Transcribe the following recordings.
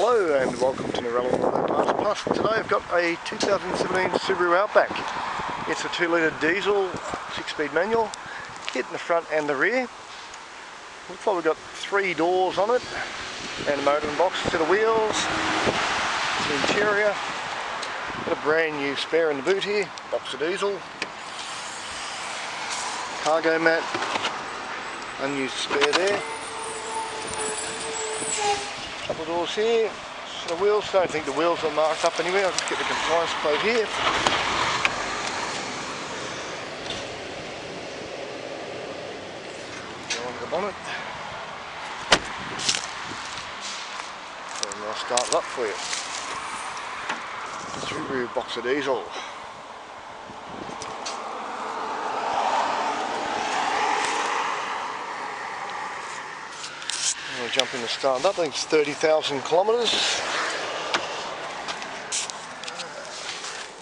Hello and welcome to Narellan Auto Parts Plus. Today I've got a 2017 Subaru Outback. It's a 2-litre diesel, 6-speed manual, kit in the front and the rear. Looks like we've got 3 doors on it, and a motor and box, set of wheels, the interior, got a brand new spare in the boot here, box of diesel, cargo mat, unused spare there. Couple of doors here, set of wheels. Don't think the wheels are marked up anywhere. I'll just get the compliance plate here. Go onto the bonnet. And I'll start it up for you. Subaru box of diesel. I'll jump in and start it up. I think it's 30,000 kilometres.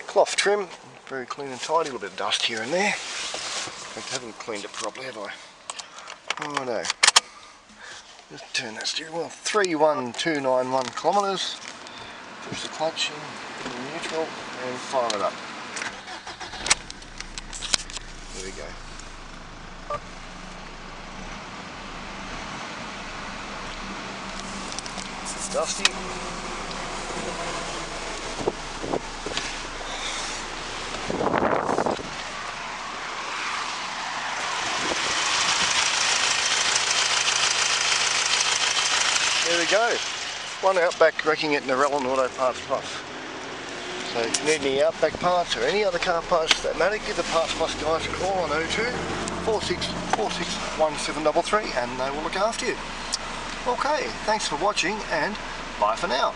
Cloth trim, very clean and tidy. A little bit of dust here and there. I haven't cleaned it properly, have I? Oh no. Just turn that steering wheel. 31291 kilometres. Push the clutch in neutral and fire it up. There we go. Dusty. There we go. One Outback wrecking at Narellan Auto Parts Plus. So if you need any Outback parts or any other car parts that matter, give the Parts Plus guys a call on 02 4646 1733 and they will look after you. Okay, thanks for watching and bye for now.